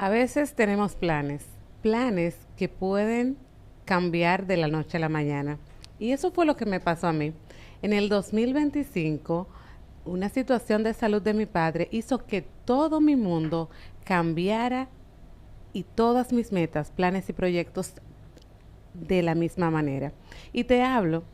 A veces tenemos planes que pueden cambiar de la noche a la mañana. Y eso fue lo que me pasó a mí. En el 2025, una situación de salud de mi padre hizo que todo mi mundo cambiara y todas mis metas, planes y proyectos de la misma manera. Y te hablo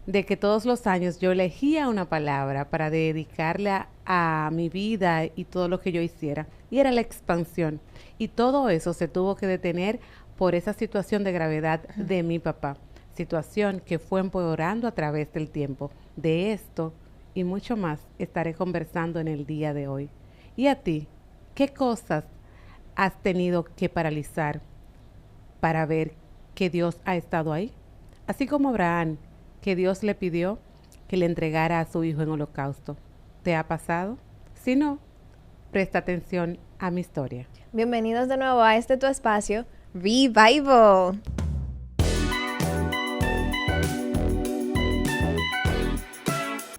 de que todos los años yo elegía una palabra para dedicarle a mi vida y todo lo que yo hiciera. Y era la expansión. Y todo eso se tuvo que detener por esa situación de gravedad de mi papá. Situación que fue empeorando a través del tiempo. De esto y mucho más estaré conversando en el día de hoy. ¿Y a ti? ¿Qué cosas has tenido que paralizar para ver que Dios ha estado ahí? Así como Abraham, que Dios le pidió que le entregara a su hijo en holocausto. ¿Te ha pasado? Si no, presta atención a mi historia. Bienvenidos de nuevo a este tu espacio, Revival.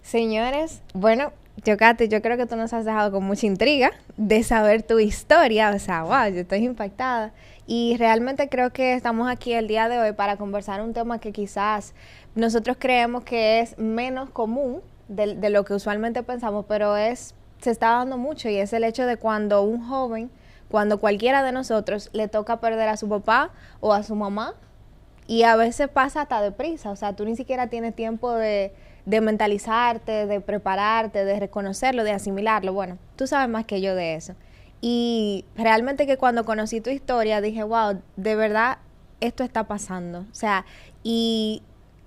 Señores, bueno, Yocate, yo creo que tú nos has dejado con mucha intriga de saber tu historia. O sea, wow, yo estoy impactada. Y realmente creo que estamos aquí el día de hoy para conversar un tema que quizás nosotros creemos que es menos común de lo que usualmente pensamos, pero se está dando mucho, y es el hecho de cuando un joven, cuando cualquiera de nosotros le toca perder a su papá o a su mamá, y a veces pasa hasta deprisa. O sea, tú ni siquiera tienes tiempo de mentalizarte, de prepararte, de reconocerlo, de asimilarlo. Bueno, tú sabes más que yo de eso. Y realmente que cuando conocí tu historia dije, wow, de verdad esto está pasando. O sea, y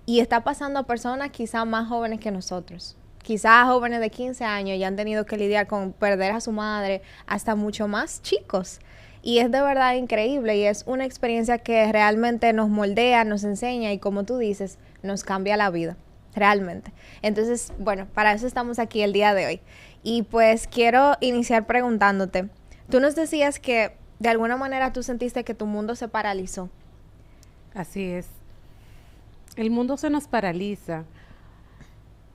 está pasando a personas quizás más jóvenes que nosotros. Quizás jóvenes de 15 años ya han tenido que lidiar con perder a su madre, hasta mucho más chicos. Y es de verdad increíble, y es una experiencia que realmente nos moldea, nos enseña y, como tú dices, nos cambia la vida, realmente. Entonces, bueno, para eso estamos aquí el día de hoy. Y pues quiero iniciar preguntándote, tú nos decías que de alguna manera tú sentiste que tu mundo se paralizó. Así es. El mundo se nos paraliza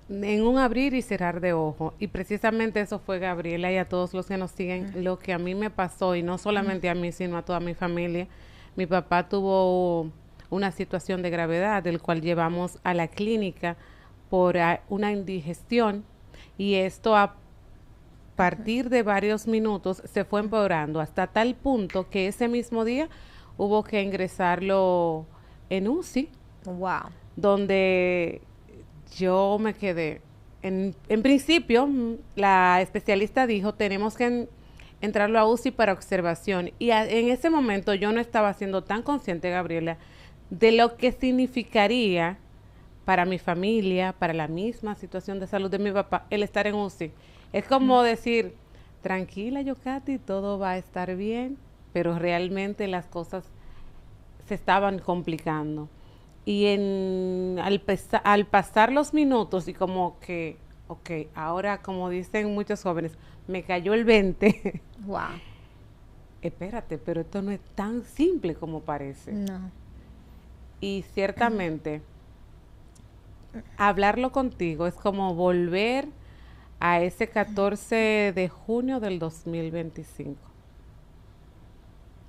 en un abrir y cerrar de ojo. Y precisamente eso fue, Gabriela, y a todos los que nos siguen, lo que a mí me pasó, y no solamente a mí, sino a toda mi familia. Mi papá tuvo una situación de gravedad, del cual llevamos a la clínica por una indigestión, y esto a partir de varios minutos se fue empeorando hasta tal punto que ese mismo día hubo que ingresarlo en UCI, Wow. donde yo me quedé. En principio, la especialista dijo, tenemos que entrarlo a UCI para observación. Y en ese momento yo no estaba siendo tan consciente, Gabriela, de lo que significaría para mi familia, para la misma situación de salud de mi papá, el estar en UCI. Es como decir, tranquila, Yocati, todo va a estar bien, pero realmente las cosas se estaban complicando. Y al pasar los minutos y como que, ok, ahora como dicen muchos jóvenes, me cayó el 20. Wow. Espérate, pero esto no es tan simple como parece. No. Y ciertamente, hablarlo contigo es como volver a ese 14 de junio del 2025,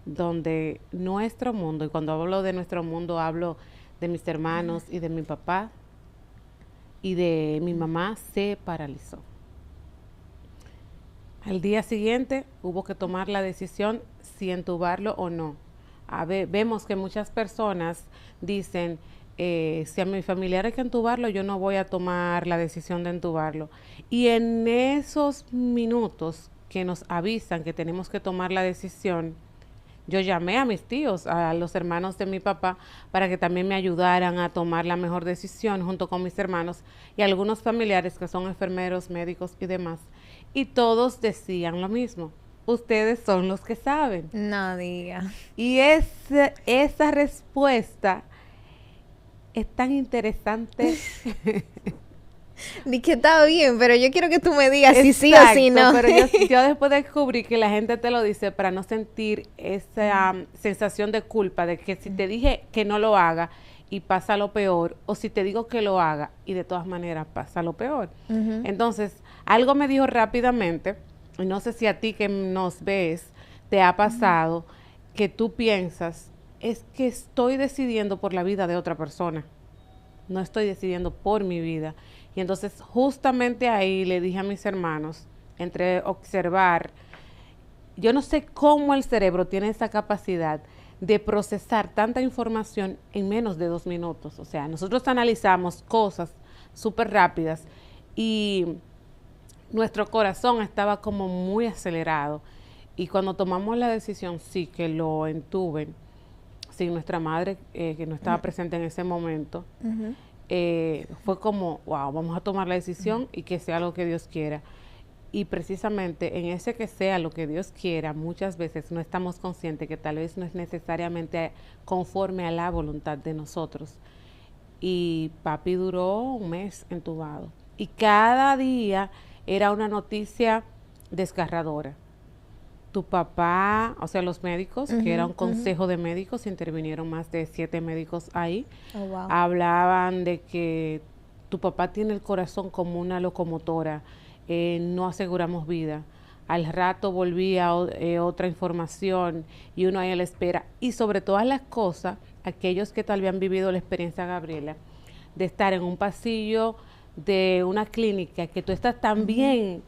donde nuestro mundo, y cuando hablo de nuestro mundo hablo de mis hermanos y de mi papá y de mi mamá, se paralizó. Al día siguiente hubo que tomar la decisión si entubarlo o no. Vemos que muchas personas dicen, si a mi familiar hay que entubarlo, yo no voy a tomar la decisión de entubarlo. Y en esos minutos que nos avisan que tenemos que tomar la decisión, yo llamé a mis tíos, a los hermanos de mi papá, para que también me ayudaran a tomar la mejor decisión junto con mis hermanos y algunos familiares que son enfermeros, médicos y demás. Y todos decían lo mismo, ustedes son los que saben. No diga. Y esa respuesta es tan interesante. Di que está bien, pero yo quiero que tú me digas si sí o si no. Pero yo después descubrí que la gente te lo dice para no sentir esa sensación de culpa, de que si te dije que no lo haga y pasa lo peor, o si te digo que lo haga y de todas maneras pasa lo peor. Entonces, algo me dijo rápidamente, y no sé si a ti que nos ves te ha pasado que tú piensas, es que estoy decidiendo por la vida de otra persona, no estoy decidiendo por mi vida? Y entonces justamente ahí le dije a mis hermanos, entre observar, yo no sé cómo el cerebro tiene esa capacidad de procesar tanta información en menos de 2 minutos. O sea, nosotros analizamos cosas súper rápidas y nuestro corazón estaba como muy acelerado. Y cuando tomamos la decisión, sí, que lo entuben, sin nuestra madre, que no estaba presente en ese momento, fue como, wow, vamos a tomar la decisión y que sea lo que Dios quiera. Y precisamente en ese que sea lo que Dios quiera, muchas veces no estamos conscientes que tal vez no es necesariamente conforme a la voluntad de nosotros. Y papi duró un mes entubado. Y cada día era una noticia desgarradora. Tu papá, o sea, los médicos, que era un consejo de médicos, intervinieron más de 7 médicos ahí, hablaban de que tu papá tiene el corazón como una locomotora, no aseguramos vida. Al rato volvía otra información y uno ahí a la espera. Y sobre todas las cosas, aquellos que tal vez han vivido la experiencia, Gabriela, de estar en un pasillo de una clínica, que tú estás también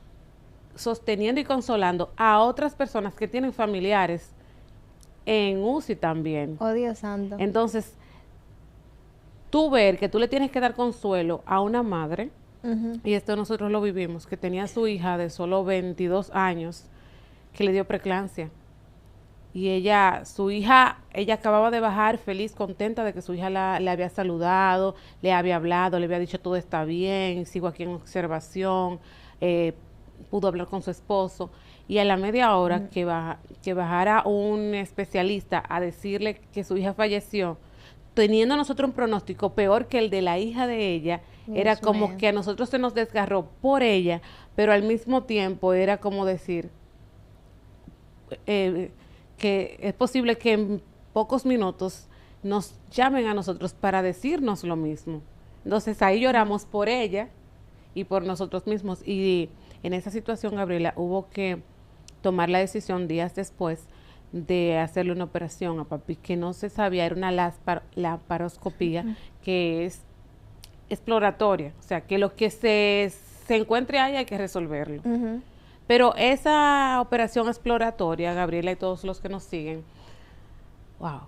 sosteniendo y consolando a otras personas que tienen familiares en UCI también. Oh, Dios santo. Entonces, tú ver que tú le tienes que dar consuelo a una madre, y esto nosotros lo vivimos, que tenía a su hija de solo 22 años, que le dio preeclampsia. Y ella acababa de bajar feliz, contenta de que su hija le había saludado, le había hablado, le había dicho todo está bien, sigo aquí en observación, pudo hablar con su esposo. Y a la media hora que bajara un especialista a decirle que su hija falleció, teniendo nosotros un pronóstico peor que el de la hija de ella, era como que a nosotros se nos desgarró por ella, pero al mismo tiempo era como decir que es posible que en pocos minutos nos llamen a nosotros para decirnos lo mismo. Entonces ahí lloramos por ella y por nosotros mismos. Y en esa situación, Gabriela, hubo que tomar la decisión días después de hacerle una operación a papi, que no se sabía, era una laparoscopía, que es exploratoria, o sea, que lo que se encuentre ahí hay que resolverlo. Pero esa operación exploratoria, Gabriela y todos los que nos siguen, wow,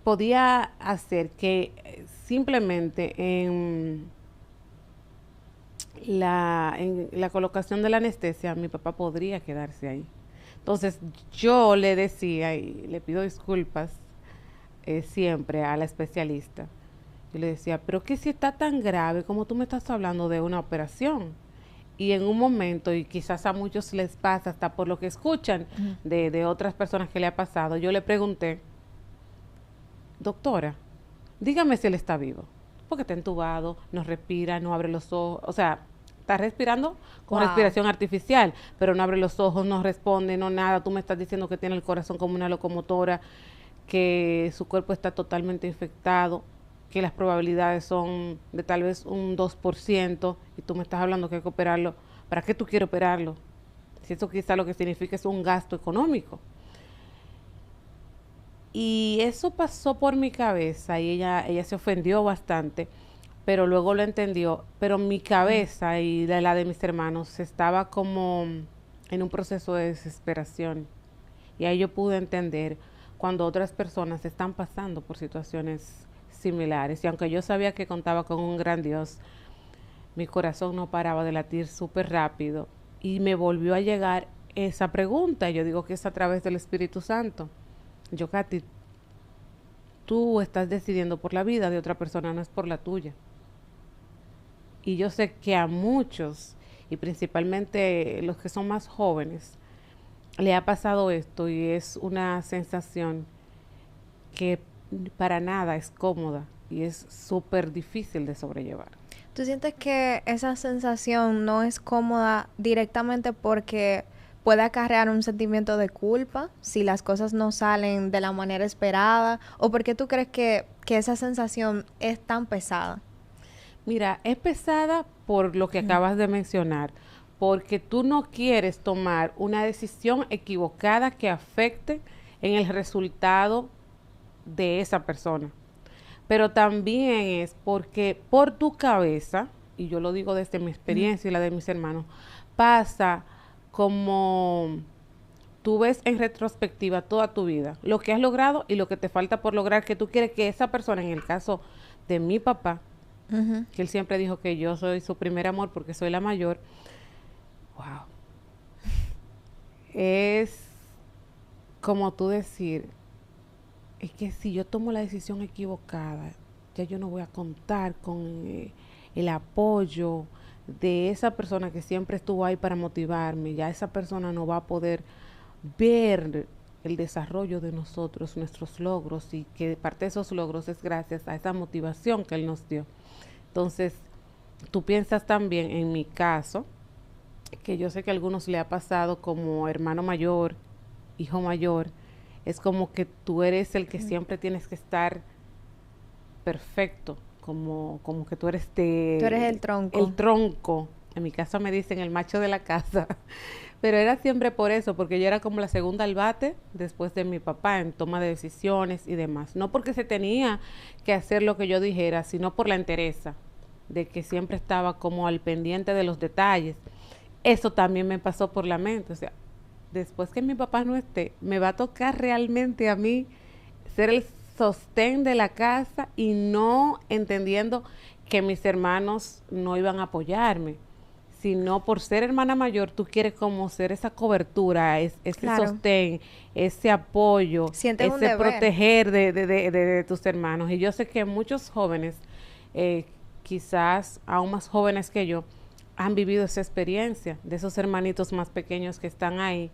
podía hacer que simplemente en la colocación de la anestesia, mi papá podría quedarse ahí. Entonces, yo le decía, y le pido disculpas siempre a la especialista, yo le decía, pero que si está tan grave como tú me estás hablando de una operación. Y en un momento, y quizás a muchos les pasa, hasta por lo que escuchan de otras personas que le ha pasado, yo le pregunté, doctora, dígame si él está vivo, porque está entubado, no respira, no abre los ojos, o sea, está respirando con respiración artificial, pero no abre los ojos, no responde, no nada. Tú me estás diciendo que tiene el corazón como una locomotora, que su cuerpo está totalmente infectado, que las probabilidades son de tal vez un 2%, y tú me estás hablando que hay que operarlo. ¿Para qué tú quieres operarlo? Si eso quizá lo que significa es un gasto económico. Y eso pasó por mi cabeza y ella se ofendió bastante, pero luego lo entendió. Pero mi cabeza y la de mis hermanos estaba como en un proceso de desesperación. Y ahí yo pude entender cuando otras personas están pasando por situaciones similares. Y aunque yo sabía que contaba con un gran Dios, mi corazón no paraba de latir súper rápido. Y me volvió a llegar esa pregunta. Yo digo que es a través del Espíritu Santo. Yocati, tú estás decidiendo por la vida de otra persona, no es por la tuya. Y yo sé que a muchos, y principalmente los que son más jóvenes, le ha pasado esto y es una sensación que para nada es cómoda y es súper difícil de sobrellevar. ¿Tú sientes que esa sensación no es cómoda directamente porque puede acarrear un sentimiento de culpa si las cosas no salen de la manera esperada? ¿O por qué tú crees que esa sensación es tan pesada? Mira, es pesada por lo que acabas de mencionar, porque tú no quieres tomar una decisión equivocada que afecte en el resultado de esa persona. Pero también es porque por tu cabeza, y yo lo digo desde mi experiencia y la de mis hermanos, pasa como tú ves en retrospectiva toda tu vida, lo que has logrado y lo que te falta por lograr, que tú quieres que esa persona, en el caso de mi papá, que él siempre dijo que yo soy su primer amor porque soy la mayor, wow, es como tú decir, es que si yo tomo la decisión equivocada, ya yo no voy a contar con el apoyo de esa persona que siempre estuvo ahí para motivarme, ya esa persona no va a poder ver el desarrollo de nosotros, nuestros logros, y que parte de esos logros es gracias a esa motivación que él nos dio. Entonces, tú piensas también, en mi caso, que yo sé que a algunos le ha pasado como hermano mayor, hijo mayor, es como que tú eres el que siempre tienes que estar perfecto, como que tú eres Tú eres el tronco. el tronco. En mi caso me dicen el macho de la casa. Pero era siempre por eso, porque yo era como la segunda al bate después de mi papá en toma de decisiones y demás. No porque se tenía que hacer lo que yo dijera, sino por la entereza, de que siempre estaba como al pendiente de los detalles. Eso también me pasó por la mente. O sea, después que mi papá no esté, me va a tocar realmente a mí ser el sostén de la casa, y no entendiendo que mis hermanos no iban a apoyarme, sino por ser hermana mayor, tú quieres como ser esa cobertura, ese Claro. sostén, ese apoyo, Sientes un ese deber. proteger de tus hermanos. Y yo sé que muchos jóvenes, quizás aún más jóvenes que yo, han vivido esa experiencia de esos hermanitos más pequeños que están ahí.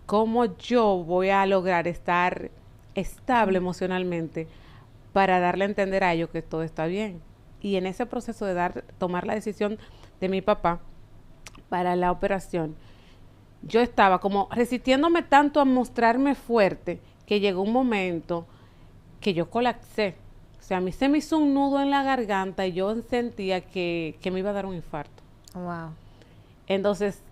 ¿Cómo yo voy a lograr estar estable emocionalmente para darle a entender a ellos que todo está bien? Y en ese proceso de tomar la decisión de mi papá para la operación, yo estaba como resistiéndome tanto a mostrarme fuerte, que llegó un momento que yo colapsé. O sea, a mí se me hizo un nudo en la garganta y yo sentía que me iba a dar un infarto. Wow. Entonces,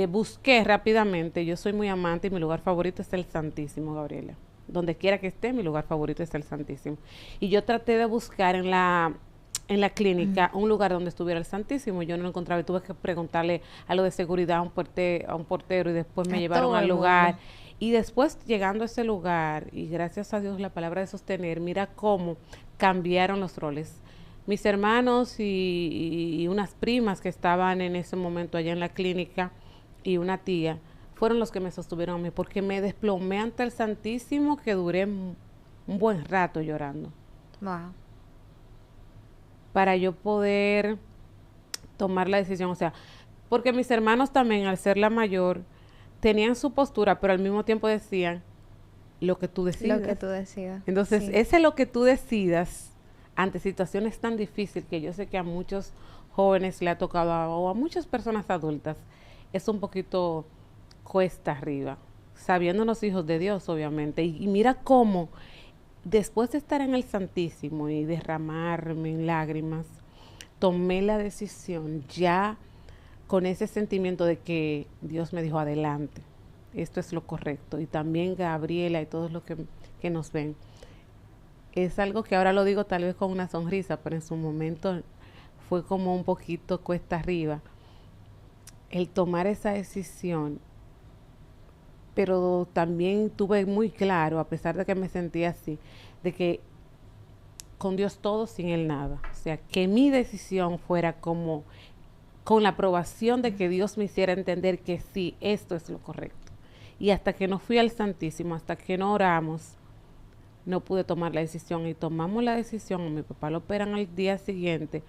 busqué rápidamente. Yo soy muy amante y mi lugar favorito es el Santísimo, Gabriela. Donde quiera que esté, mi lugar favorito es el Santísimo. Y yo traté de buscar en la clínica un lugar donde estuviera el Santísimo. Yo no lo encontraba y tuve que preguntarle a lo de seguridad, a un portero, y después me A llevaron todo al el lugar. mundo. Y después, llegando a ese lugar, y gracias a Dios la palabra de sostener, mira cómo cambiaron los roles. Mis hermanos y unas primas que estaban en ese momento allá en la clínica, y una tía, fueron los que me sostuvieron a mí, porque me desplomé ante el Santísimo, que duré un buen rato llorando, Wow. para yo poder tomar la decisión. O sea, porque mis hermanos también, al ser la mayor, tenían su postura, pero al mismo tiempo decían lo que tú decidas. Lo que tú decidas. Entonces, Sí. ese lo que tú decidas ante situaciones tan difíciles, que yo sé que a muchos jóvenes le ha tocado, o a muchas personas adultas, es un poquito cuesta arriba, sabiéndonos hijos de Dios, obviamente. Y mira cómo, después de estar en el Santísimo y derramarme en lágrimas, tomé la decisión ya con ese sentimiento de que Dios me dijo: adelante, esto es lo correcto. Y también Gabriela y todos los que nos ven. Es algo que ahora lo digo tal vez con una sonrisa, pero en su momento fue como un poquito cuesta arriba el tomar esa decisión. Pero también tuve muy claro, a pesar de que me sentía así, de que con Dios todo, sin Él nada. O sea, que mi decisión fuera como con la aprobación de que Dios me hiciera entender que sí, esto es lo correcto. Y hasta que no fui al Santísimo, hasta que no oramos, no pude tomar la decisión. Y tomamos la decisión, a mi papá lo operan al día siguiente.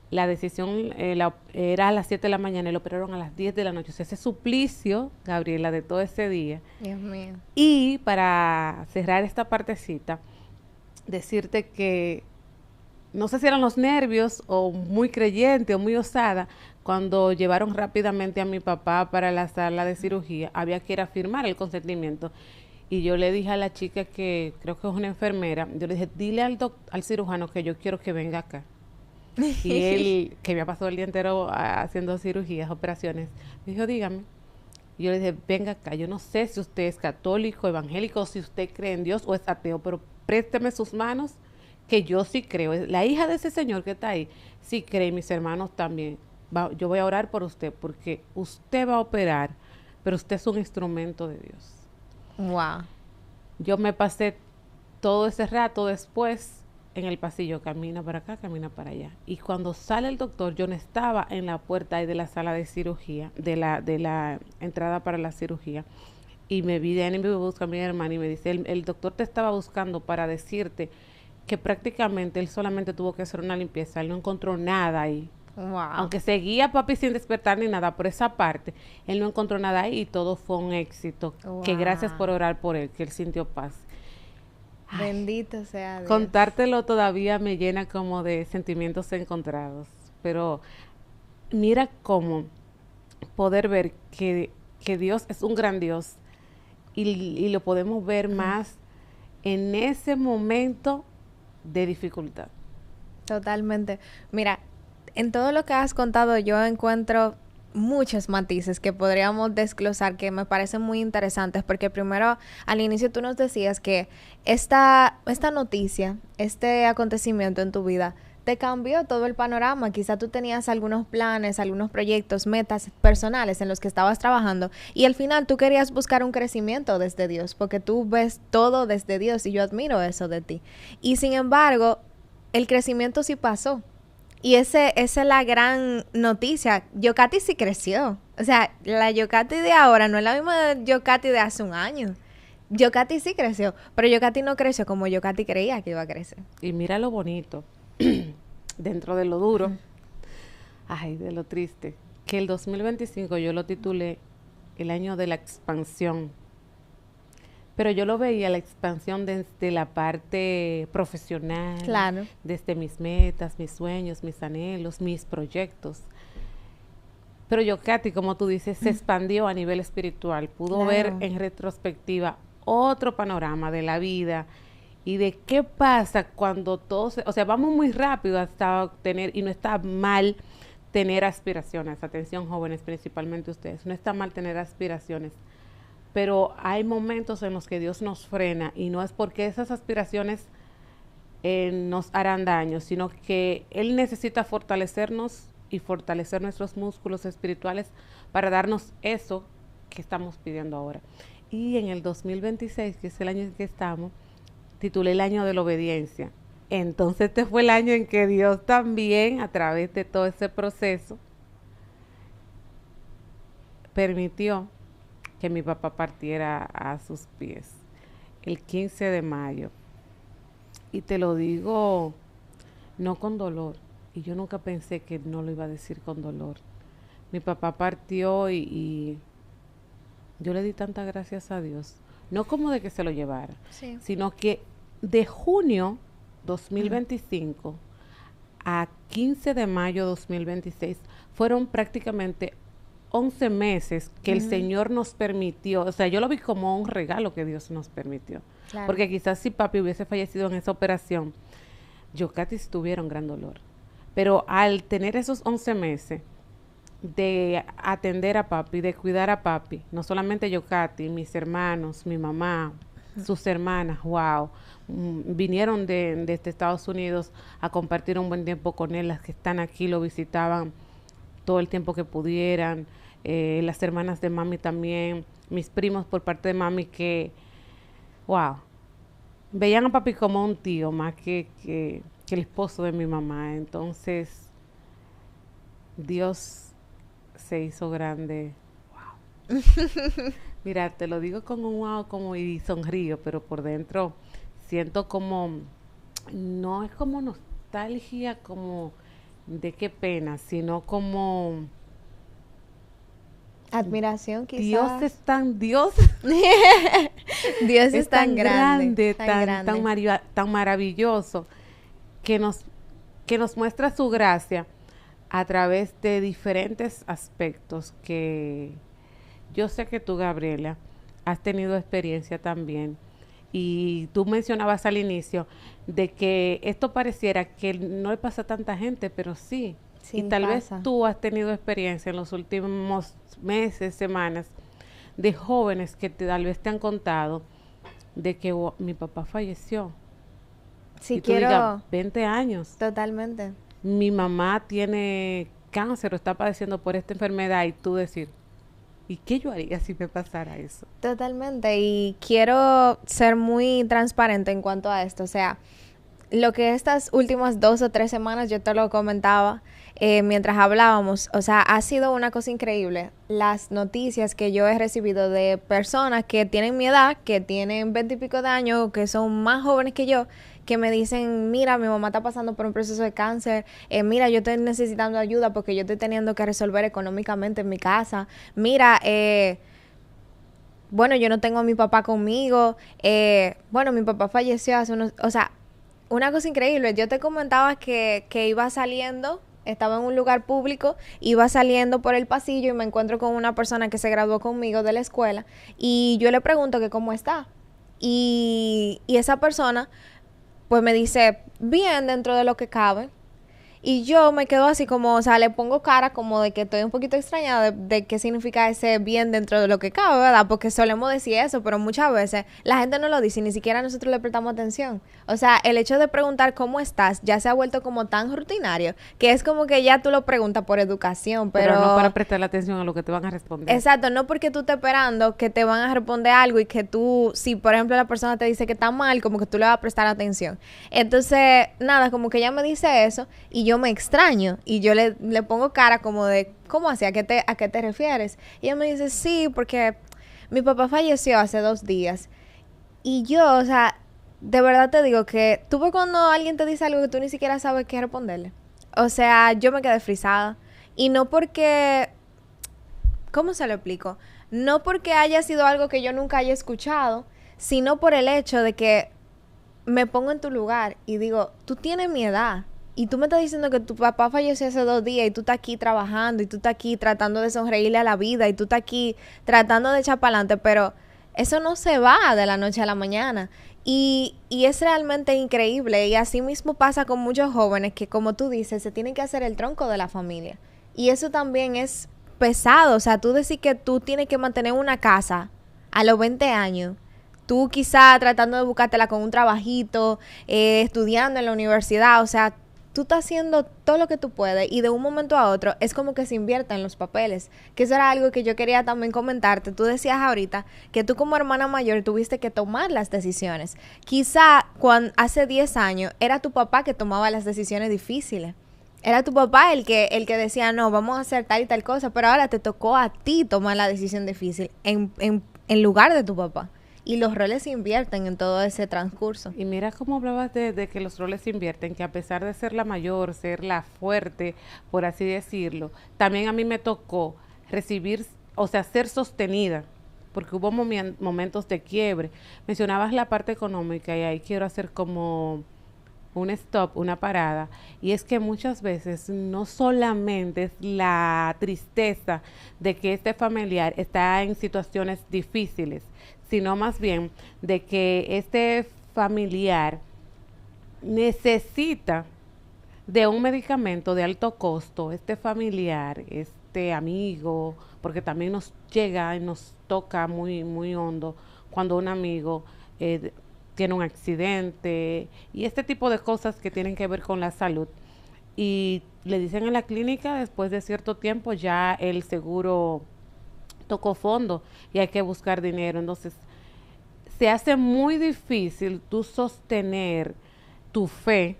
La decisión era a las 7 de la mañana y lo operaron a las 10 de la noche. O sea, ese suplicio, Gabriela, de todo ese día. Dios mío. Y para cerrar esta partecita, decirte que no sé si eran los nervios o muy creyente o muy osada, cuando llevaron rápidamente a mi papá para la sala de cirugía, había que ir a firmar el consentimiento. Y yo le dije a la chica, que creo que es una enfermera, yo le dije: dile al cirujano que yo quiero que venga acá. Y él, que había pasado el día entero haciendo cirugías, operaciones, me dijo, dígame. Y yo le dije, venga acá, yo no sé si usted es católico, evangélico, si usted cree en Dios o es ateo, pero présteme sus manos, que yo sí creo. La hija de ese señor que está ahí, sí cree, y mis hermanos también. Yo voy a orar por usted, porque usted va a operar, pero usted es un instrumento de Dios. Wow. Yo me pasé todo ese rato después en el pasillo, camina para acá, camina para allá. Y cuando sale el doctor, yo no estaba en la puerta ahí de la sala de cirugía, de la entrada para la cirugía. Y me busca a mi hermana y me dice, el doctor te estaba buscando para decirte que prácticamente él solamente tuvo que hacer una limpieza, él no encontró nada ahí. Wow. Aunque seguía papi sin despertar ni nada, por esa parte, él no encontró nada ahí y todo fue un éxito. Wow. Que gracias por orar por él, que él sintió paz. Ay, bendito sea Dios. Contártelo todavía me llena como de sentimientos encontrados, pero mira cómo poder ver que Dios es un gran Dios y lo podemos ver más en ese momento de dificultad. Totalmente. Mira, en todo lo que has contado yo encuentro muchos matices que podríamos desglosar que me parecen muy interesantes, porque primero al inicio tú nos decías que esta noticia, este acontecimiento en tu vida te cambió todo el panorama. Quizá tú tenías algunos planes, algunos proyectos, metas personales en los que estabas trabajando y al final tú querías buscar un crecimiento desde Dios, porque tú ves todo desde Dios y yo admiro eso de ti. Y sin embargo, el crecimiento sí pasó. Y esa es la gran noticia. Yocati sí creció. O sea, la Yocati de ahora no es la misma Yocati de hace un año. Yocati sí creció, pero Yocati no creció como Yocati creía que iba a crecer. Y mira lo bonito, dentro de lo duro, ay, de lo triste, que el 2025 yo lo titulé el año de la expansión. Pero yo lo veía la expansión desde la parte profesional, claro, desde mis metas, mis sueños, mis anhelos, mis proyectos. Pero Yocati, como tú dices, se expandió a nivel espiritual, pudo claro. ver en retrospectiva otro panorama de la vida y de qué pasa cuando todos, o sea, vamos muy rápido hasta obtener, y no está mal tener aspiraciones, atención jóvenes, principalmente ustedes, no está mal tener aspiraciones, pero hay momentos en los que Dios nos frena y no es porque esas aspiraciones nos harán daño, sino que Él necesita fortalecernos y fortalecer nuestros músculos espirituales para darnos eso que estamos pidiendo ahora. Y en el 2026, que es el año en que estamos, titulé el año de la obediencia. Entonces este fue el año en que Dios también, a través de todo ese proceso, permitió que mi papá partiera a sus pies el 15 de mayo. Y te lo digo no con dolor, y yo nunca pensé que no lo iba a decir con dolor. Mi papá partió y yo le di tantas gracias a Dios, no como de que se lo llevara, sí, sino que de junio 2025 a 15 de mayo 2026 fueron prácticamente 11 meses que el Señor nos permitió, o sea, yo lo vi como un regalo que Dios nos permitió. Claro. Porque quizás si papi hubiese fallecido en esa operación, Yocati tuviera un gran dolor. Pero al tener esos 11 meses de atender a papi, de cuidar a papi, no solamente Yocati, mis hermanos, mi mamá, sus hermanas, wow, vinieron desde Estados Unidos a compartir un buen tiempo con él, las que están aquí lo visitaban todo el tiempo que pudieran, las hermanas de mami también, mis primos por parte de mami que, wow, veían a papi como un tío más que el esposo de mi mamá. Entonces, Dios se hizo grande. Wow. Mira, te lo digo con un wow como y sonrío, pero por dentro siento como, no es como nostalgia, como de qué pena, sino como admiración, quizás. Dios es tan Dios. Dios es tan grande, tan maravilloso, que nos muestra su gracia a través de diferentes aspectos que yo sé que tú, Gabriela, has tenido experiencia también. y tú mencionabas al inicio de que esto pareciera que no le pasa a tanta gente, pero sí. Y Sí, tal vez pasa. tú has tenido experiencia en los últimos meses, semanas, de jóvenes que tal vez te han contado de que "Oh, mi papá falleció". Sí, Y tú digas, quiero 20 años, totalmente. mi mamá tiene cáncer o está padeciendo por esta enfermedad y tú decir, ¿y qué yo haría si me pasara eso? Totalmente, y quiero ser muy transparente en cuanto a esto. O sea, lo que estas últimas 2 o 3 semanas yo te lo comentaba mientras hablábamos, o sea, ha sido una cosa increíble. Las noticias que yo he recibido de personas que tienen mi edad, que tienen 20 y pico de años, que son más jóvenes que yo, que me dicen, mira, mi mamá está pasando por un proceso de cáncer, mira, yo estoy necesitando ayuda porque yo estoy teniendo que resolver económicamente en mi casa, mira, bueno, yo no tengo a mi papá conmigo, bueno, mi papá falleció hace unos, o sea, una cosa increíble, yo te comentaba que iba saliendo, estaba en un lugar público, iba saliendo por el pasillo y me encuentro con una persona que se graduó conmigo de la escuela y yo le pregunto que cómo está. Y esa persona pues me dice, bien dentro de lo que cabe. Y yo me quedo así como, o sea, le pongo cara como de que estoy un poquito extrañada de qué significa ese bien dentro de lo que cabe, ¿verdad? Porque solemos decir eso, pero muchas veces la gente no lo dice y ni siquiera nosotros le prestamos atención. O sea, el hecho de preguntar cómo estás ya se ha vuelto como tan rutinario que es como que ya tú lo preguntas por educación, Pero no para pero prestar atención a lo que te van a responder. exacto, no porque tú estés esperando que te van a responder algo y que tú, si por ejemplo la persona te dice que está mal, como que tú le vas a prestar atención. Entonces, nada, como que ella me dice eso y yo me extraño y yo le pongo cara como de, ¿cómo así? A qué te refieres? Y ella me dice, sí, porque mi papá falleció hace 2 días. Y yo, o sea, de verdad te digo que tú ves cuando alguien te dice algo que tú ni siquiera sabes qué responderle. O sea, yo me quedé frisada. Y no porque ¿cómo se lo explico? No porque haya sido algo que yo nunca haya escuchado, sino por el hecho de que me pongo en tu lugar y digo, tú tienes mi edad y tú me estás diciendo que tu papá falleció hace 2 días y tú estás aquí trabajando y tú estás aquí tratando de sonreírle a la vida y tú estás aquí tratando de echar para adelante, pero eso no se va de la noche a la mañana. Y es realmente increíble y así mismo pasa con muchos jóvenes que, como tú dices, se tienen que hacer el tronco de la familia. Y eso también es pesado, o sea, tú decís que tú tienes que mantener una casa a los 20 años, tú quizá tratando de buscártela con un trabajito, estudiando en la universidad, o sea, tú estás haciendo todo lo que tú puedes y de un momento a otro es como que se invierta en los papeles, que eso era algo que yo quería también comentarte. Tú decías ahorita que tú como hermana mayor tuviste que tomar las decisiones. Quizá cuando hace 10 años era tu papá que tomaba las decisiones difíciles. Era tu papá el que decía, no, vamos a hacer tal y tal cosa, pero ahora te tocó a ti tomar la decisión difícil en lugar de tu papá. Y los roles se invierten en todo ese transcurso. Y mira cómo hablabas de que los roles se invierten, que a pesar de ser la mayor, ser la fuerte, por así decirlo, también a mí me tocó recibir, o sea, ser sostenida, porque hubo momentos de quiebre. Mencionabas la parte económica y ahí quiero hacer como un stop, una parada, y es que muchas veces no solamente es la tristeza de que este familiar está en situaciones difíciles, sino más bien de que este familiar necesita de un medicamento de alto costo, este familiar, este amigo, porque también nos llega y nos toca muy, muy hondo cuando un amigo tiene un accidente y este tipo de cosas que tienen que ver con la salud. Y le dicen en la clínica, después de cierto tiempo ya el seguro tocó fondo y hay que buscar dinero. Entonces, se hace muy difícil tú sostener tu fe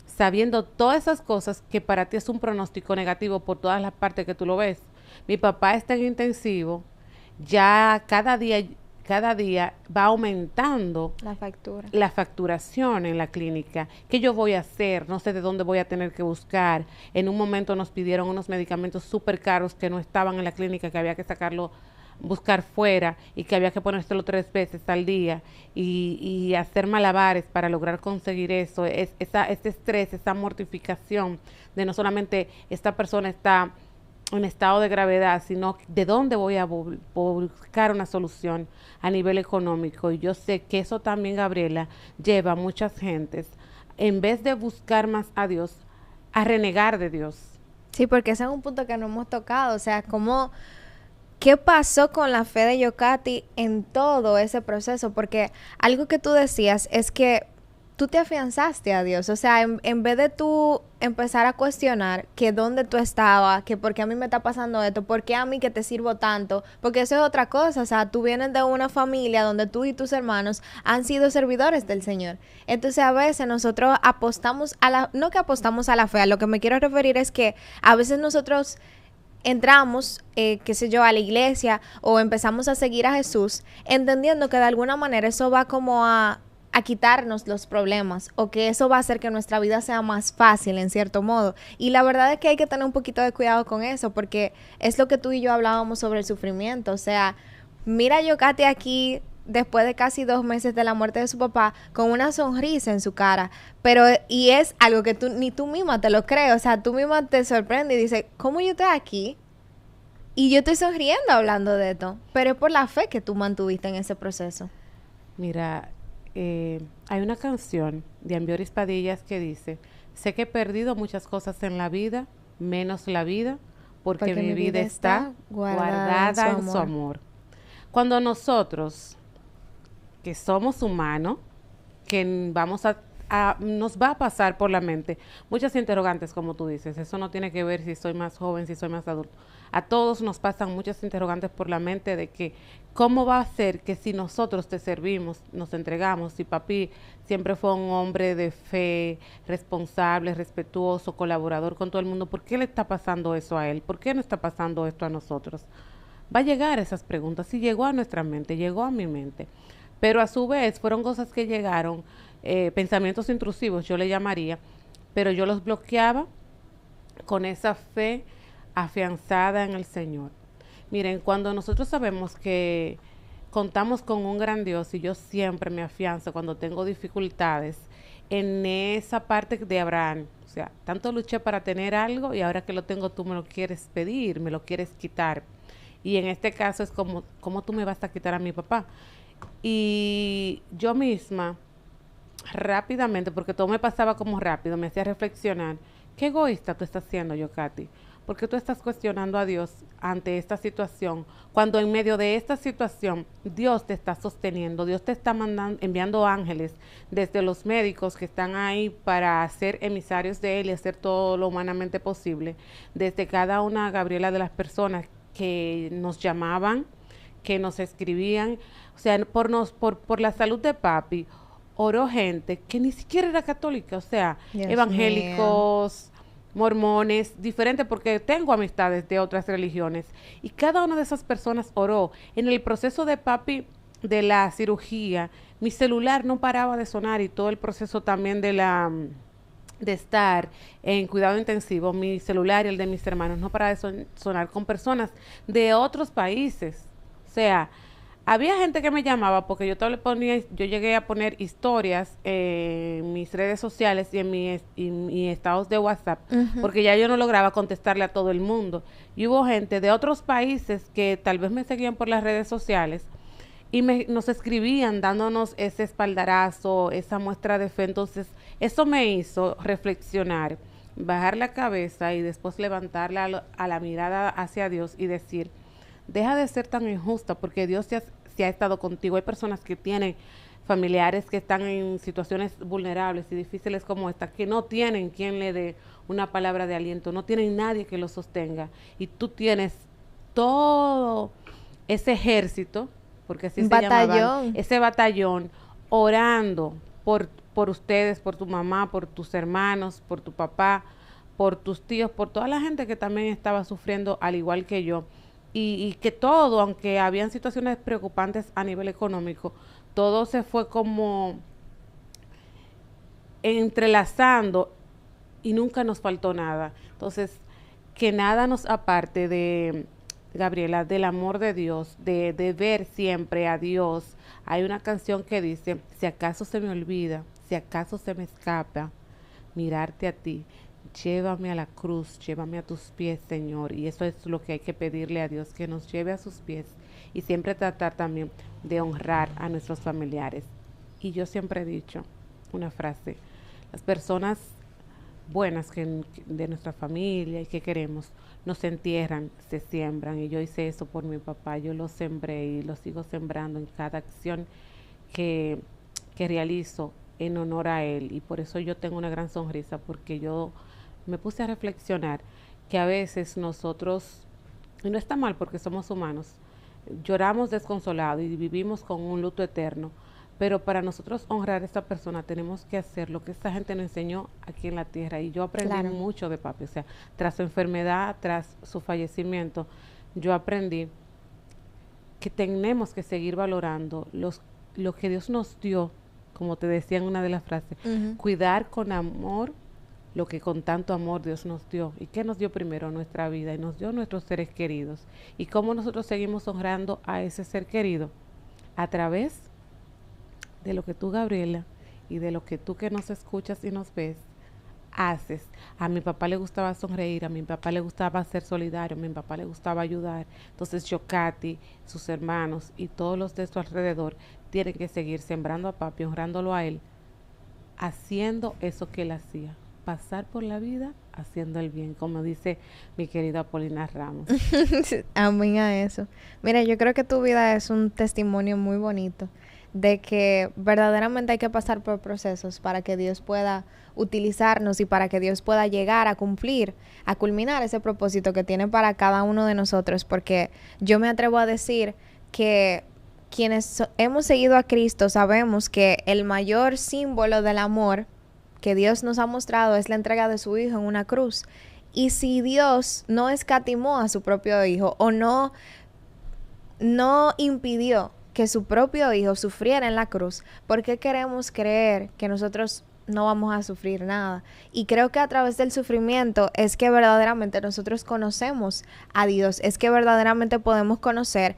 sabiendo todas esas cosas que para ti es un pronóstico negativo por todas las partes que tú lo ves. Mi papá está en intensivo, ya cada día va aumentando La factura. la facturación en la clínica. ¿Qué yo voy a hacer? No sé de dónde voy a tener que buscar. En un momento nos pidieron unos medicamentos súper caros que no estaban en la clínica, que había que sacarlo, buscar fuera y que había que ponérselo 3 veces al día y hacer malabares para lograr conseguir eso. Ese estrés, esa mortificación de no solamente esta persona está en estado de gravedad, sino de dónde voy a buscar una solución a nivel económico. Y yo sé que eso también, Gabriela, lleva a muchas gentes, en vez de buscar más a Dios, a renegar de Dios. Sí, porque ese es un punto que no hemos tocado, o sea, cómo, ¿qué pasó con la fe de Yokati en todo ese proceso? Porque algo que tú decías es que tú te afianzaste a Dios, o sea, en vez de tú empezar a cuestionar que dónde tú estabas, que por qué a mí me está pasando esto, por qué a mí que te sirvo tanto, porque eso es otra cosa, o sea, tú vienes de una familia donde tú y tus hermanos han sido servidores del Señor. Entonces a veces nosotros apostamos a la, no que apostamos a la fe, a lo que me quiero referir es que a veces nosotros entramos, qué sé yo, a la iglesia o empezamos a seguir a Jesús, entendiendo que de alguna manera eso va como a quitarnos los problemas o que eso va a hacer que nuestra vida sea más fácil en cierto modo. Y la verdad es que hay que tener un poquito de cuidado con eso porque es lo que tú y yo hablábamos sobre el sufrimiento. O sea, mira a Yokati aquí después de casi 2 meses de la muerte de su papá con una sonrisa en su cara, pero y es algo que tú ni tú misma te lo crees, o sea, tú misma te sorprende y dices, ¿cómo yo estoy aquí? Y yo estoy sonriendo hablando de esto, pero es por la fe que tú mantuviste en ese proceso. Mira, hay una canción de Ambioris Padillas que dice, sé que he perdido muchas cosas en la vida, menos la vida, porque mi vida está guardada en su amor. Cuando nosotros, que somos humanos, que vamos nos va a pasar por la mente muchas interrogantes, como tú dices. Eso no tiene que ver si soy más joven, si soy más adulto. A todos nos pasan muchas interrogantes por la mente de que cómo va a ser que si nosotros te servimos, nos entregamos, si papi siempre fue un hombre de fe, responsable, respetuoso, colaborador con todo el mundo, ¿por qué le está pasando eso a él? ¿Por qué no está pasando esto a nosotros? Va a llegar esas preguntas y llegó a nuestra mente, llegó a mi mente. Pero a su vez fueron cosas que llegaron, pensamientos intrusivos, yo le llamaría, pero yo los bloqueaba con esa fe afianzada en el Señor. Miren, cuando nosotros sabemos que contamos con un gran Dios, y yo siempre me afianzo cuando tengo dificultades en esa parte de Abraham, o sea, tanto luché para tener algo y ahora que lo tengo tú me lo quieres pedir, me lo quieres quitar. Y en este caso es como, ¿cómo tú me vas a quitar a mi papá? Y yo misma, rápidamente, porque todo me pasaba como rápido, me hacía reflexionar, qué egoísta tú estás siendo, Yokati, porque tú estás cuestionando a Dios ante esta situación, cuando en medio de esta situación Dios te está sosteniendo, Dios te está enviando ángeles desde los médicos que están ahí para ser emisarios de Él y hacer todo lo humanamente posible, desde cada una, Gabriela, de las personas que nos llamaban, que nos escribían, o sea, por la salud de papi, oró gente que ni siquiera era católica, o sea, Dios evangélicos, mío. mormones, diferentes, porque tengo amistades de otras religiones, y cada una de esas personas oró. En el proceso de papi, de la cirugía, mi celular no paraba de sonar y todo el proceso también de estar en cuidado intensivo, mi celular y el de mis hermanos no paraba de sonar con personas de otros países. O sea, había gente que me llamaba porque yo llegué a poner historias en mis redes sociales y en mis estados de WhatsApp, porque ya yo no lograba contestarle a todo el mundo. Y hubo gente de otros países que tal vez me seguían por las redes sociales y nos escribían dándonos ese espaldarazo, esa muestra de fe. Entonces, eso me hizo reflexionar, bajar la cabeza y después levantarla a la mirada hacia Dios y decir, deja de ser tan injusta porque Dios se ha estado contigo. Hay personas que tienen familiares que están en situaciones vulnerables y difíciles como esta, que no tienen quien le dé una palabra de aliento, no tienen nadie que los sostenga. Y tú tienes todo ese ejército, porque así se llamaban, ese batallón, orando por ustedes, por tu mamá, por tus hermanos, por tu papá, por tus tíos, por toda la gente que también estaba sufriendo al igual que yo. Y que todo, aunque habían situaciones preocupantes a nivel económico, todo se fue como entrelazando y nunca nos faltó nada. Entonces, que nada nos aparte de, Gabriela, del amor de Dios, de ver siempre a Dios. Hay una canción que dice, si acaso se me olvida, si acaso se me escapa, mirarte a ti, llévame a la cruz, llévame a tus pies, Señor. Y eso es lo que hay que pedirle a Dios, que nos lleve a sus pies. Y siempre tratar también de honrar a nuestros familiares. Y yo siempre he dicho una frase, las personas buenas de nuestra familia y que queremos, nos entierran, se siembran. Y yo hice eso por mi papá, yo lo sembré y lo sigo sembrando en cada acción que, que realizo en honor a él. Y por eso yo tengo una gran sonrisa, porque yo me puse a reflexionar que a veces nosotros, y no está mal porque somos humanos, lloramos desconsolados y vivimos con un luto eterno, pero para nosotros honrar a esta persona tenemos que hacer lo que esta gente nos enseñó aquí en la tierra. Y yo aprendí mucho de papi, o sea, tras su enfermedad, tras su fallecimiento, yo aprendí que tenemos que seguir valorando lo que Dios nos dio, como te decía en una de las frases, cuidar con amor lo que con tanto amor Dios nos dio. ¿Y qué nos dio primero? Nuestra vida, y nos dio nuestros seres queridos. ¿Y cómo nosotros seguimos honrando a ese ser querido? A través de lo que tú, Gabriela, y de lo que tú, que nos escuchas y nos ves, haces. A mi papá le gustaba sonreír, a mi papá le gustaba ser solidario, a mi papá le gustaba ayudar. Entonces yo, Katy, sus hermanos y todos los de su alrededor tienen que seguir sembrando a papi, honrándolo a él, haciendo eso que él hacía, pasar por la vida haciendo el bien, como dice mi querida Paulina Ramos. Amén a eso. Mira, yo creo que tu vida es un testimonio muy bonito de que verdaderamente hay que pasar por procesos para que Dios pueda utilizarnos y para que Dios pueda llegar a cumplir, a culminar ese propósito que tiene para cada uno de nosotros, porque yo me atrevo a decir que quienes hemos seguido a Cristo sabemos que el mayor símbolo del amor que Dios nos ha mostrado es la entrega de su Hijo en una cruz. Y si Dios no escatimó a su propio Hijo o no impidió que su propio Hijo sufriera en la cruz, ¿por qué queremos creer que nosotros no vamos a sufrir nada? Y creo que a través del sufrimiento es que verdaderamente nosotros conocemos a Dios, es que verdaderamente podemos conocer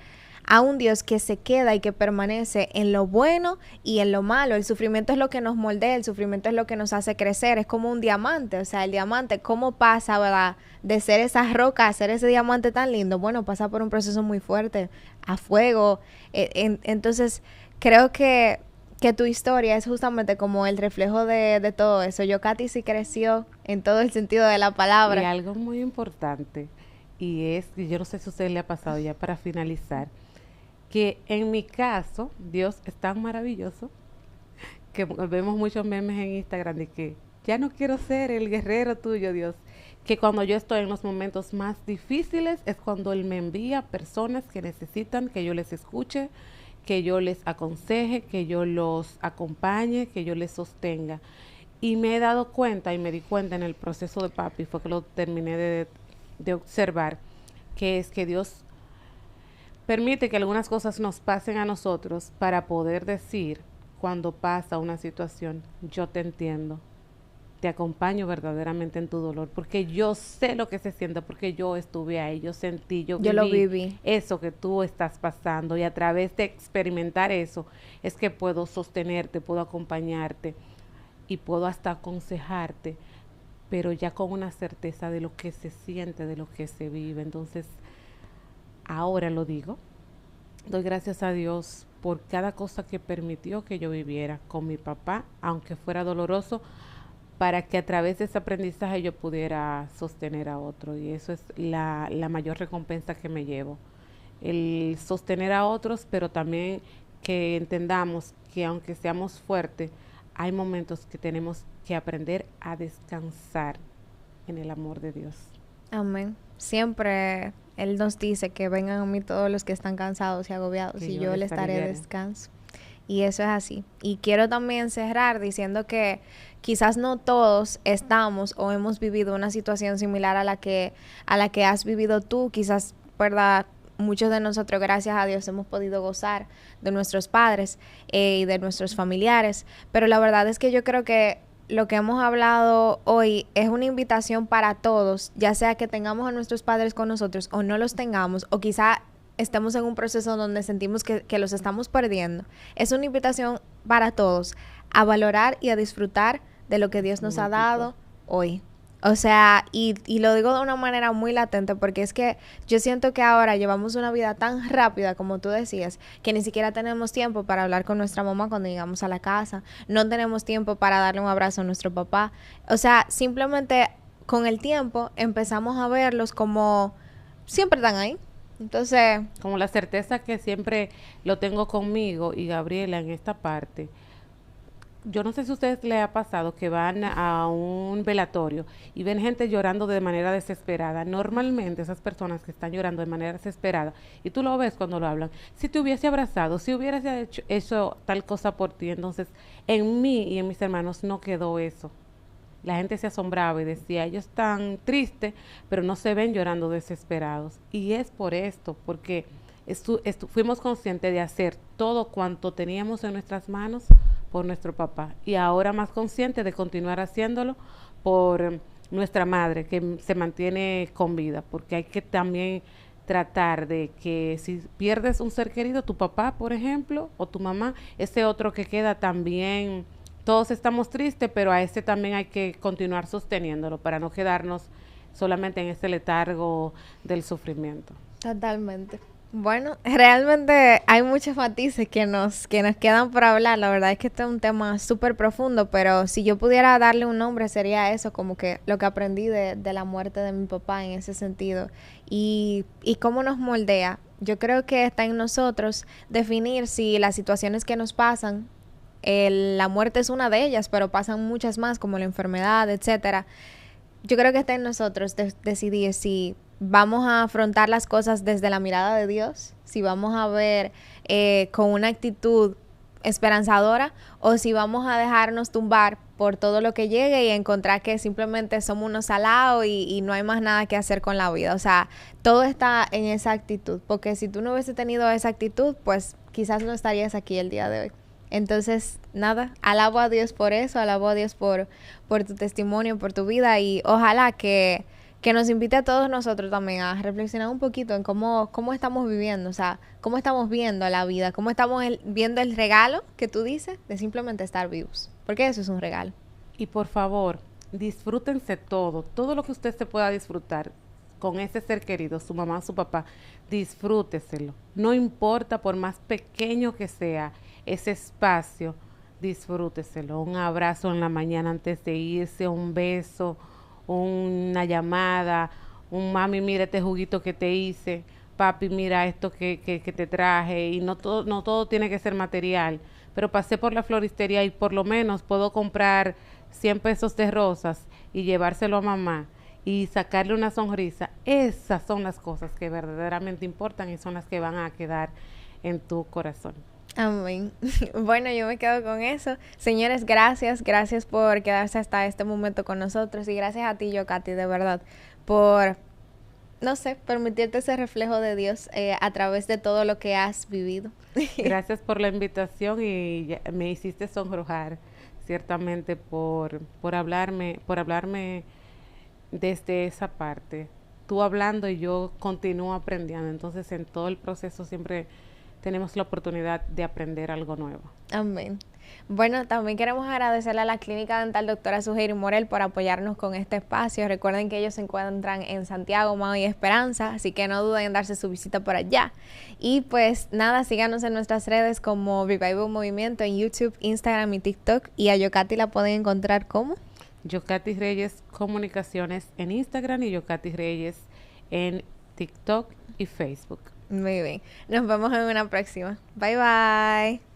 a un Dios que se queda y que permanece en lo bueno y en lo malo. El sufrimiento es lo que nos moldea, el sufrimiento es lo que nos hace crecer, es como un diamante, o sea, el diamante, ¿cómo pasa, verdad? De ser esa roca a ser ese diamante tan lindo, bueno, pasa por un proceso muy fuerte, a fuego. Entonces, creo que tu historia es justamente como el reflejo de todo eso. Yo, Katy, sí creció en todo el sentido de la palabra. Y algo muy importante, y es, y yo no sé si a usted le ha pasado ya para finalizar, que en mi caso, Dios es tan maravilloso que vemos muchos memes en Instagram de que ya no quiero ser el guerrero tuyo, Dios. Que cuando yo estoy en los momentos más difíciles es cuando Él me envía personas que necesitan que yo les escuche, que yo les aconseje, que yo los acompañe, que yo les sostenga. Y me he dado cuenta y me di cuenta en el proceso de papi, fue que lo terminé de observar, que es que Dios permite que algunas cosas nos pasen a nosotros para poder decir, cuando pasa una situación, yo te entiendo, te acompaño verdaderamente en tu dolor, porque yo sé lo que se siente, porque yo estuve ahí, yo sentí, yo lo viví. Eso que tú estás pasando, y a través de experimentar eso, es que puedo sostenerte, puedo acompañarte, y puedo hasta aconsejarte, pero ya con una certeza de lo que se siente, de lo que se vive. Entonces, ahora lo digo, doy gracias a Dios por cada cosa que permitió que yo viviera con mi papá, aunque fuera doloroso, para que a través de ese aprendizaje yo pudiera sostener a otro. Y eso es la mayor recompensa que me llevo. El sostener a otros, pero también que entendamos que aunque seamos fuertes, hay momentos que tenemos que aprender a descansar en el amor de Dios. Amén. Siempre Él nos dice que vengan a mí todos los que están cansados y agobiados, y yo les daré descanso. Y eso es así. Y quiero también cerrar diciendo que quizás no todos estamos o hemos vivido una situación similar a la que has vivido tú. Quizás, ¿verdad? Muchos de nosotros, gracias a Dios, hemos podido gozar de nuestros padres y de nuestros familiares. Pero la verdad es que yo creo que lo que hemos hablado hoy es una invitación para todos, ya sea que tengamos a nuestros padres con nosotros o no los tengamos, o quizá estemos en un proceso donde sentimos que los estamos perdiendo. Es una invitación para todos a valorar y a disfrutar de lo que Dios nos ha dado hoy. O sea, y lo digo de una manera muy latente porque es que yo siento que ahora llevamos una vida tan rápida, como tú decías, que ni siquiera tenemos tiempo para hablar con nuestra mamá cuando llegamos a la casa, no tenemos tiempo para darle un abrazo a nuestro papá. O sea, simplemente con el tiempo empezamos a verlos como siempre están ahí. Entonces, Como la certeza que siempre lo tengo conmigo y Gabriela en esta parte. Yo no sé si a ustedes les ha pasado que van a un velatorio y ven gente llorando de manera desesperada. Normalmente esas personas que están llorando de manera desesperada, y tú lo ves cuando lo hablan, si te hubiese abrazado, si hubiese hecho tal cosa por ti, entonces en mí y en mis hermanos no quedó eso. La gente se asombraba y decía, ellos están tristes, pero no se ven llorando desesperados. Y es por esto, porque fuimos conscientes de hacer todo cuanto teníamos en nuestras manos por nuestro papá. Y ahora más conscientes de continuar haciéndolo por nuestra madre, que se mantiene con vida, porque hay que también tratar de que si pierdes un ser querido, tu papá, por ejemplo, o tu mamá, ese otro que queda también, todos estamos tristes, pero a ese también hay que continuar sosteniéndolo para no quedarnos solamente en ese letargo del sufrimiento. totalmente. Bueno, realmente hay muchos matices que nos quedan por hablar. La verdad es que este es un tema súper profundo, pero si yo pudiera darle un nombre sería eso, como que lo que aprendí de la muerte de mi papá en ese sentido y cómo nos moldea. Yo creo que está en nosotros definir si las situaciones que nos pasan, la muerte es una de ellas, pero pasan muchas más como la enfermedad, etcétera. Yo creo que está en nosotros decidir si vamos a afrontar las cosas desde la mirada de Dios, si vamos a ver con una actitud esperanzadora o si vamos a dejarnos tumbar por todo lo que llegue y encontrar que simplemente somos unos salados y no hay más nada que hacer con la vida. O sea, todo está en esa actitud, porque si tú no hubiese tenido esa actitud, pues quizás no estarías aquí el día de hoy. Entonces, nada, alabo a Dios por eso, alabo a Dios por tu testimonio, por tu vida y ojalá que nos invite a todos nosotros también a reflexionar un poquito en cómo estamos viviendo, o sea, cómo estamos viendo la vida, cómo estamos viendo el regalo que tú dices de simplemente estar vivos, porque eso es un regalo. Y por favor, disfrútense todo lo que usted se pueda disfrutar con ese ser querido, su mamá, su papá, disfrúteselo. No importa por más pequeño que sea ese espacio, disfrúteselo. Un abrazo en la mañana antes de irse, un beso, una llamada, un mami, mira este juguito que te hice, papi, mira esto que te traje, y no todo tiene que ser material, pero pasé por la floristería y por lo menos puedo comprar 100 pesos de rosas y llevárselo a mamá y sacarle una sonrisa. Esas son las cosas que verdaderamente importan y son las que van a quedar en tu corazón. Amén. Bueno, yo me quedo con eso. Señores, gracias por quedarse hasta este momento con nosotros y gracias a ti, Yocati, de verdad, por, no sé, permitirte ese reflejo de Dios a través de todo lo que has vivido. Gracias por la invitación y me hiciste sonrojar, ciertamente, por hablarme desde esa parte. Tú hablando y yo continúo aprendiendo. Entonces, en todo el proceso siempre tenemos la oportunidad de aprender algo nuevo. Amén. Bueno, también queremos agradecerle a la Clínica Dental Doctora Suheiri Morel por apoyarnos con este espacio. Recuerden que ellos se encuentran en Santiago, Mao y Esperanza, así que no duden en darse su visita por allá. Y pues nada, síganos en nuestras redes como Revival Movimiento en YouTube, Instagram y TikTok. Y a Yocati la pueden encontrar como Yocati Reyes Comunicaciones en Instagram y Yocati Reyes en TikTok y Facebook. Muy bien. Nos vemos en una próxima. Bye bye.